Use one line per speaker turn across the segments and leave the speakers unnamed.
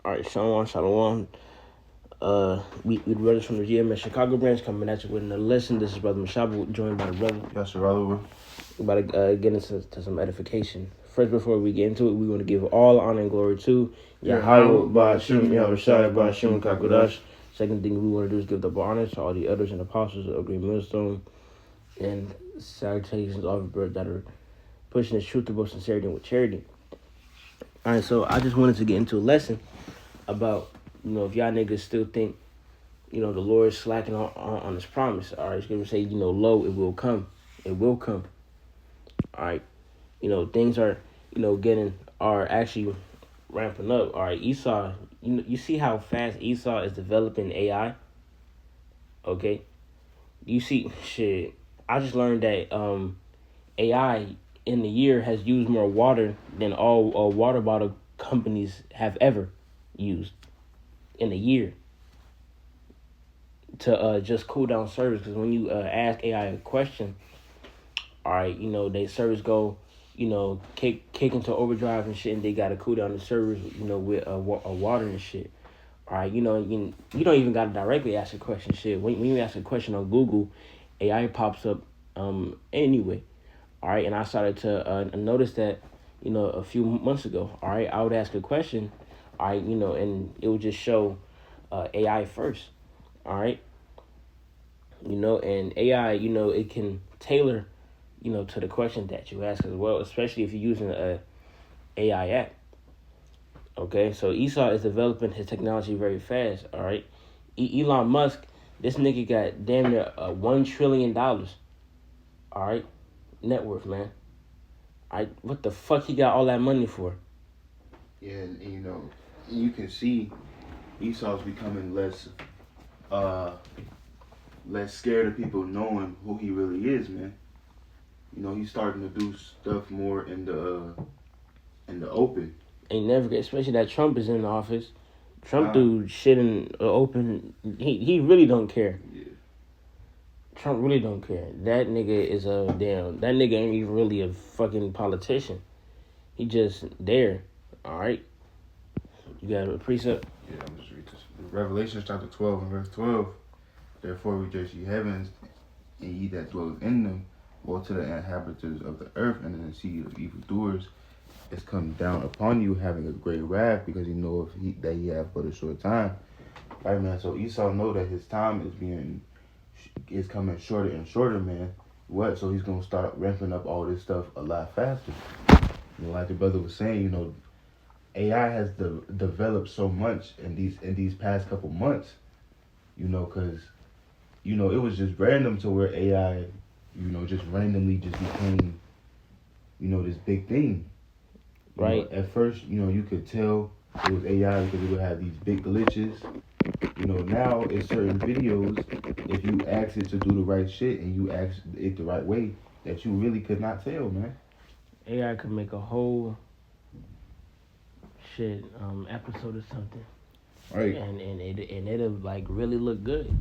All right, Shalom, Shalom. We brothers from the GMS Chicago branch coming at you with another lesson. This is Brother Mashaba, joined by the brother.
Yes, sir, brother.
We're about to get into some edification. First, before we get into it, we want to give all honor and glory to Yahweh, Ba'ashim, Yahushai, Ba'ashim, Kakodash. Second thing we want to do is give the honor to all the elders and apostles of Great Millstone, and salutations to all the brothers that are pushing the truth with sincerity and with charity. All right, so I just wanted to get into a lesson about, if y'all niggas still think, the Lord is slacking on his promise. All right, it's going to say, lo, it will come. It will come. All right. Things are, are actually ramping up. All right, Esau, you see how fast Esau is developing AI? Okay. You see, shit, I just learned that AI in the year has used more water than all water bottle companies have ever used in a year to just cool down service. Because when you ask AI a question, all right, they service go, kick into overdrive and shit, and they got to cool down the servers, with water and shit. All right, you don't even got to directly ask a question. Shit, when you ask a question on Google, AI pops up anyway. All right, and I started to notice that, a few months ago. All right, I would ask a question, all right, and it would just show AI first. All right, and AI, it can tailor, to the question that you ask as well, especially if you're using a AI app. Okay, so Esau is developing his technology very fast. All right, Elon Musk, this nigga got damn near $1 trillion. All right, net worth, man. What the fuck he got all that money for?
Yeah, and you can see Esau's becoming less scared of people knowing who he really is, man. He's starting to do stuff more in the open.
Ain't never, especially that Trump is in office. Trump do shit in the open. He really don't care.
Yeah.
Trump really don't care. That nigga is that nigga ain't even really a fucking politician. He just there. All right. You got a precept?
Yeah, I'm just read this. Revelation chapter 12 and verse 12. Therefore rejoice ye heavens, and ye that dwell in them. Woe to the inhabitants of the earth, and in the seed of evildoers is come down upon you, having a great wrath, because he knoweth that he hath but a short time. Right, man. So Esau know that his time is coming shorter and shorter, man. What? So he's gonna start ramping up all this stuff a lot faster. Like the brother was saying, AI has developed so much in these past couple months. Because it was just random to where AI, just randomly just became, this big thing.
Right.
At first, you could tell it was AI because it would have these big glitches. Now in certain videos, if you ask it to do the right shit and you ask it the right way, that you really could not tell, man.
AI could make a whole shit episode or something.
Right.
And it'll like really look good.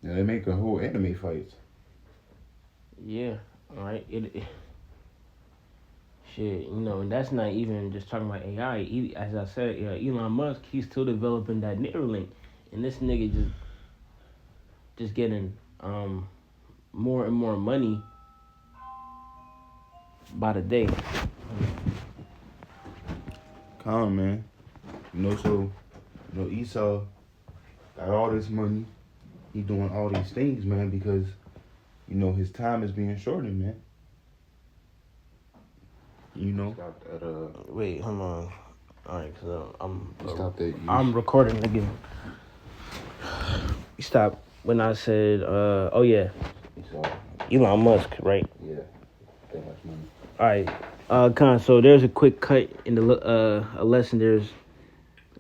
Yeah, they make a whole anime fight.
Yeah. All right. Shit, and that's not even just talking about AI. As I said, Elon Musk, he's still developing that Neuralink, and this nigga just getting more and more money by the day.
Calm, man. So Esau got all this money. He doing all these things, man, because his time is being shortened, man.
Wait, hold on. All right, cause
I'm
recording again. You stop when I said, oh yeah, Elon Musk, right?
Yeah, that much money.
All right, so there's a quick cut in the a lesson. There's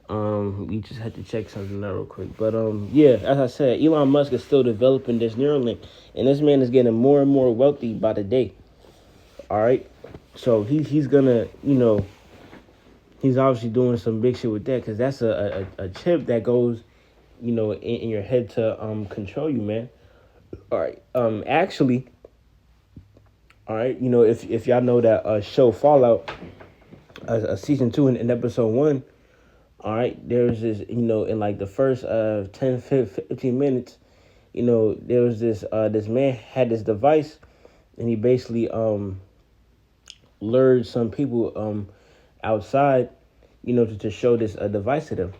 we just had to check something out real quick, but yeah, as I said, Elon Musk is still developing this Neuralink, and this man is getting more and more wealthy by the day. All right. So he's gonna, he's obviously doing some big shit with that, because that's a chip that goes, in your head to control you, man. All right. Actually, all right, if y'all know that show Fallout, season 2 in episode 1, All right, there was this, in like the first 10, 15 minutes, there was this man had this device, and he basically lured some people outside, to show this device to them.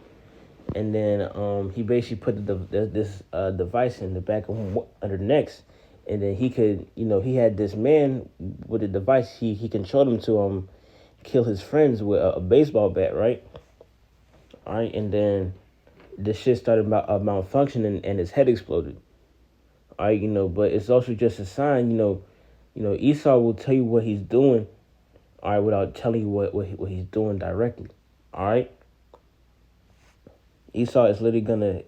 And then he basically put this device in the back of under the necks, and then he could, he had this man with the device. He controlled him to kill his friends with a baseball bat, right? All right, and then the shit started malfunctioning, and his head exploded. All right, but it's also just a sign, Esau will tell you what he's doing, all right, without telling you what he's doing directly. All right. Esau is literally gonna,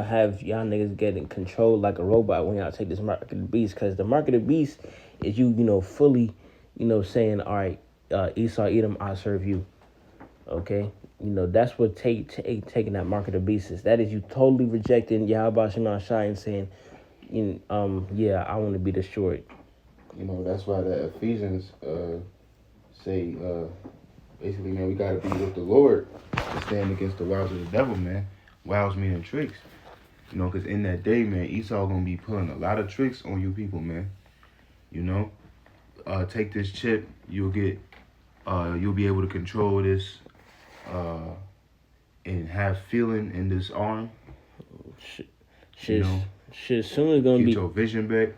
have y'all niggas getting controlled like a robot when y'all take this mark of the beast. Because the mark of the beast is you, fully, saying, all right, Esau, Edom, I serve you. Okay? That's what taking that mark of the beast is. That is you totally rejecting Yahweh Shema Shai and saying, yeah, I want to be destroyed.
That's why the Ephesians say, basically, man, we got to be with the Lord to stand against the wiles of the devil, man. Wiles meaning tricks. Because in that day, man, Esau going to be pulling a lot of tricks on you people, man. Take this chip, you'll be able to control this and have feeling in this arm.
Shit, soon as gonna
get
be
your vision back.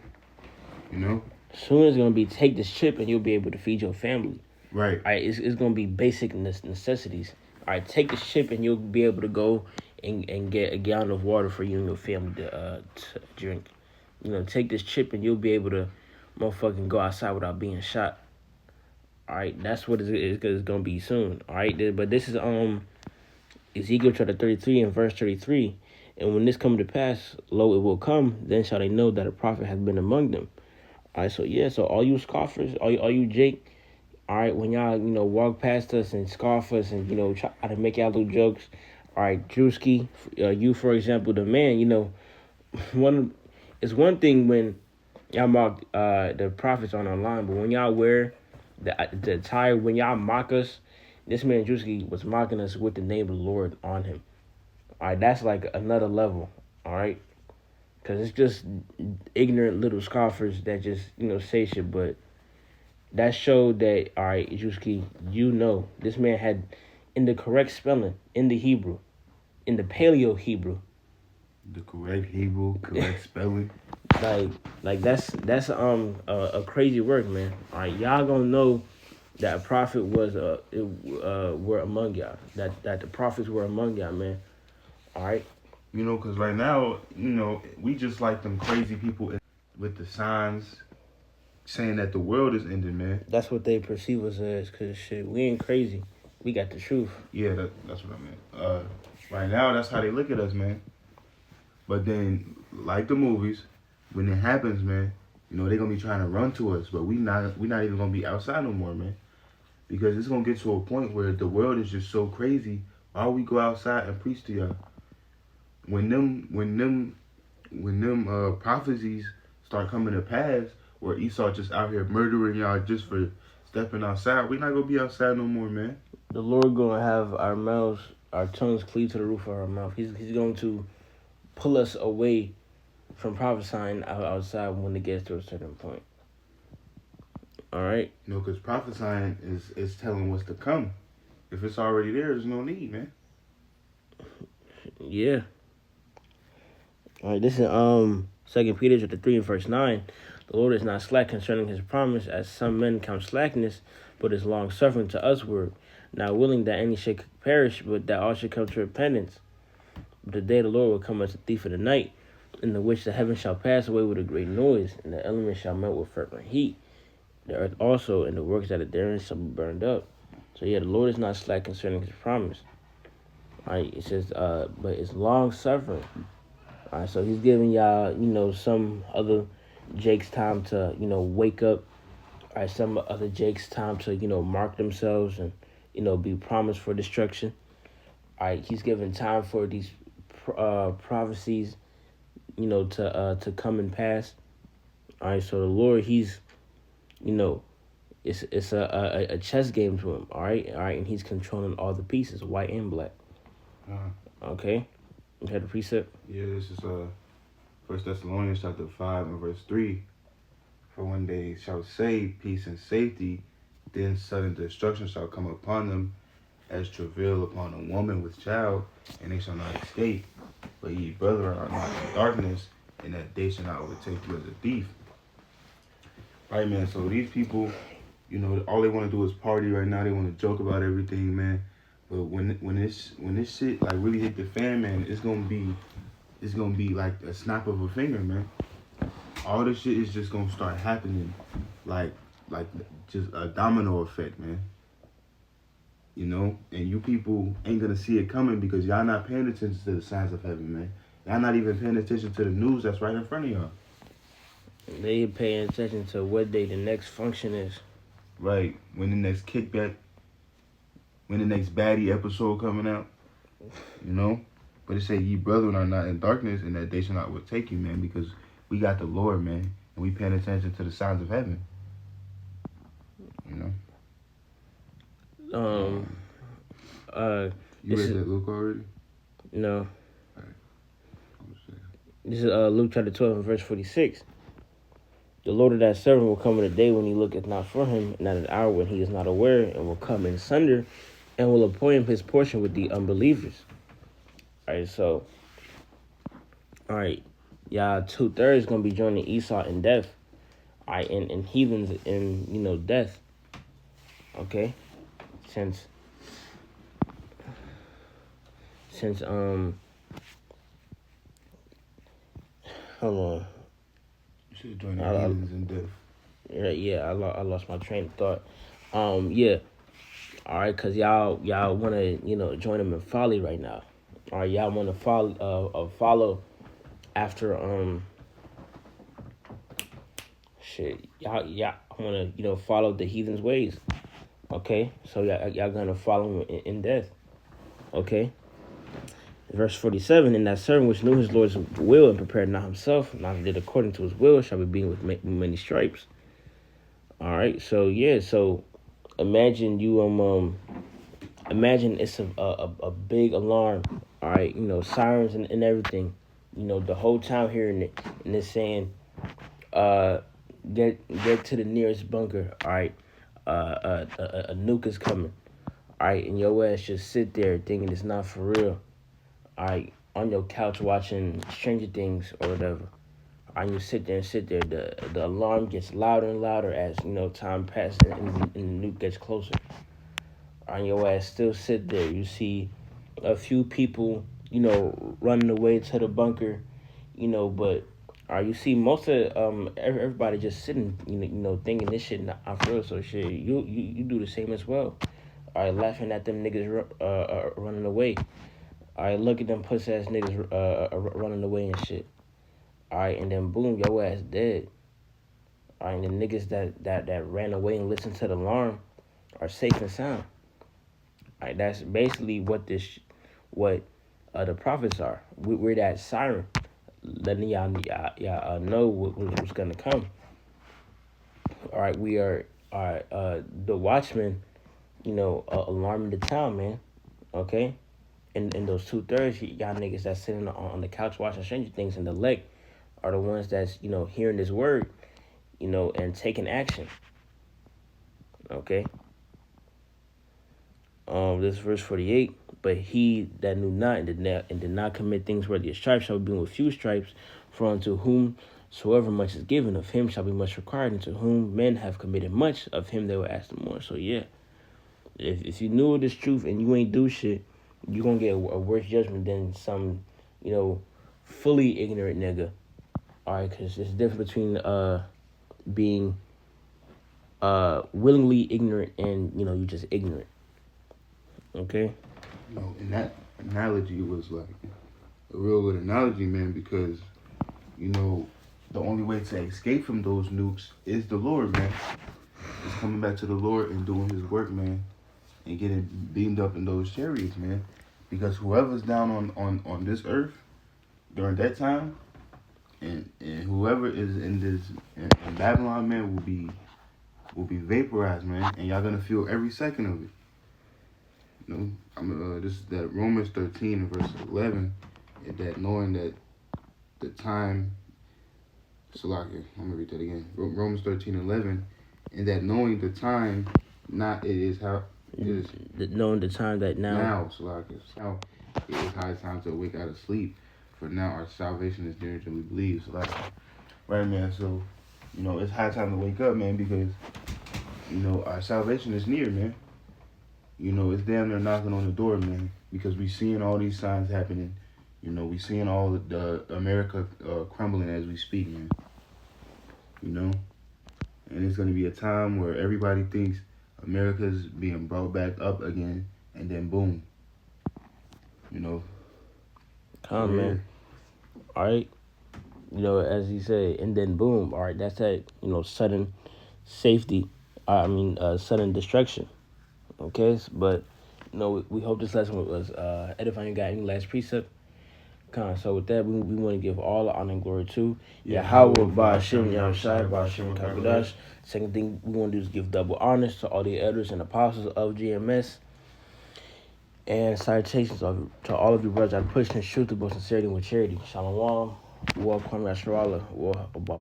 Soon as gonna be take this chip and you'll be able to feed your family.
Right.
All right, it's gonna be basic necessities. All right, take this chip and you'll be able to go and get a gallon of water for you and your family to drink. Take this chip and you'll be able to motherfucking go outside without being shot. All right, that's what it's gonna be soon. All right, but this is Ezekiel chapter 33 and verse 33. And when this come to pass, lo, it will come, then shall they know that a prophet has been among them. All right, so all you scoffers, all you Jake, all right, when y'all, walk past us and scoff us and, try to make y'all little jokes, all right, Drewski, you, for example, the man, it's one thing when y'all mock the prophets on online, but when y'all wear the attire, when y'all mock us, this man Drewski was mocking us with the name of the Lord on him. All right, that's like another level, all right? Because it's just ignorant little scoffers that just, say shit. But that showed that, all right, Drewski, this man had, in the correct spelling, in the Hebrew, in the Paleo Hebrew.
The correct Hebrew, correct spelling.
Like that's a crazy work, man. All right, y'all gonna know that a prophet was were among y'all. That the prophets were among y'all, man. All right.
Because right now, we just like them crazy people with the signs saying that the world is ending, man.
That's what they perceive us as, because shit, we ain't crazy. We got the truth.
Yeah, that's what I meant. Right now, that's how they look at us, man. But then, like the movies, when it happens, man, they're going to be trying to run to us, but we not even going to be outside no more, man. Because it's going to get to a point where the world is just so crazy. Why we go outside and preach to y'all? When them prophecies start coming to pass, where Esau just out here murdering y'all just for stepping outside, we not gonna be outside no more, man.
The Lord gonna have our tongues cleave to the roof of our mouth. He's going to pull us away from prophesying outside when it gets to a certain point. All right.
Because prophesying is telling what's to come. If it's already there, there's no need, man.
Yeah. All right, this is 2 Peter chapter 3 and verse 9. The Lord is not slack concerning his promise, as some men count slackness, but is long suffering to usward, not willing that any should perish, but that all should come to repentance. But the day of the Lord will come as a thief in the night, in the which the heavens shall pass away with a great noise, and the elements shall melt with fervent heat. The earth also and the works that are therein shall be burned up. So yeah, the Lord is not slack concerning his promise. All right, it says, but it's long suffering. All right, so he's giving y'all, some other Jake's time to, wake up. All right, some other Jake's time to, mark themselves and, be promised for destruction. All right, he's giving time for these prophecies, to come and pass. All right, so the Lord, he's, it's a chess game to him. All right, and he's controlling all the pieces, white and black. Okay, you had the precept.
Yeah, this is 1 Thessalonians chapter 5 and verse 3. For when they shall say peace and safety, then sudden destruction shall come upon them, as travail upon a woman with child, and they shall not escape. But ye, brethren, are not in darkness, and that day shall not overtake you as a thief. Right, man. So these people, all they want to do is party right now. They want to joke about everything, man. But when this shit like really hit the fan, man, it's gonna be like a snap of a finger, man. All this shit is just gonna start happening, like just a domino effect, man. And you people ain't gonna see it coming because y'all not paying attention to the signs of heaven, man. Y'all not even paying attention to the news that's right in front of y'all.
They paying attention to what day the next function is.
Right. When the next kickback, when the next baddie episode coming out, But it say, ye brethren are not in darkness, and that they shall not overtake you, man, because we got the Lord, man, and we paying attention to the signs of heaven. You read that Luke already?
No. This is Luke chapter 12 and verse 46. The Lord of that servant will come in a day when he looketh not for him, and at an hour when he is not aware, and will come in sunder, and will appoint him his portion with the unbelievers. Alright, so, y'all 2/3 gonna be joining Esau in death. Alright, and heathens in, death. Okay? Since hold on.
You should join the heathens in death.
Yeah, I lost my train of thought. Yeah. Alright, cause y'all wanna, join them in folly right now. Alright, y'all wanna follow after y'all wanna, follow the heathens' ways. Okay? So y'all gonna follow him in death. Okay? Verse 47, and that servant which knew his Lord's will and prepared not himself, not did according to his will, shall be beaten with many stripes. Alright, so yeah, so imagine you imagine it's a big alarm, alright, sirens and everything. The whole time hearing it, and it's saying, get to the nearest bunker, alright. A nuke is coming. Alright, and your ass just sit there thinking it's not for real. Alright, on your couch watching Stranger Things or whatever. And you sit there. The alarm gets louder and louder as time passes and the nuke gets closer. And your ass still sit there. You see a few people, running away to the bunker, but you see most of everybody just sitting, thinking this shit not for real. So shit, you do the same as well. Alright, laughing at them niggas running away. Alright, look at them pussy ass niggas running away and shit. Alright, and then boom, your ass dead. Alright, and the niggas that ran away and listened to the alarm are safe and sound. Alright, that's basically what the prophets are. We're that siren, letting y'all know what's gonna come. Alright, we are the watchmen, alarming the town, man. Okay? And those 2/3, y'all niggas that's sitting on the couch watching Stranger Things and the leg are the ones that's, hearing this word, and taking action. Okay? This verse 48, but he that knew not and did not commit things worthy of stripes shall be with few stripes, for unto whomsoever much is given, of him shall be much required, and to whom men have committed much, of him they will ask them more. So yeah, if you knew this truth and you ain't do shit, you're gonna get a worse judgment than some, fully ignorant nigga. Alright, because there's a difference between being willingly ignorant and, you just ignorant. Okay?
And that analogy was like a real good analogy, man, because, the only way to escape from those nukes is the Lord, man. It's coming back to the Lord and doing his work, man, and getting beamed up in those chariots, man. Because whoever's down on this earth during that time, and whoever is in Babylon, man, will be vaporized, man, and y'all gonna feel every second of it. This is that Romans 13 verse 11, and that knowing that the time, Salakia, I'm gonna read that again. Romans 13:11, and that knowing the time, not it is how it is
knowing the time that now
Salakia, now it is high time to awake out of sleep, for now our salvation is nearer than we believe. Salakia, right, man. So, it's high time to wake up, man, because our salvation is near, man. It's damn near knocking on the door, man, because we seeing all these signs happening. We seeing all the America crumbling as we speak, man. And it's going to be a time where everybody thinks America's being brought back up again, and then boom.
Come, man. All right. As he said, and then boom. All right, that's that, sudden safety. Sudden destruction. Okay, but, we hope this lesson was edifying. Got any last precept? So with that, we want to give all the honor and glory to Yahweh, Ba'ashem, Yahushai, Ba'ashem, Kakodash. Second thing we want to do is give double honors to all the elders and apostles of GMS. And salutations to all of you brothers that are pushing the truth with both sincerity and with charity. Shalom, War Kwame Nasrallah, War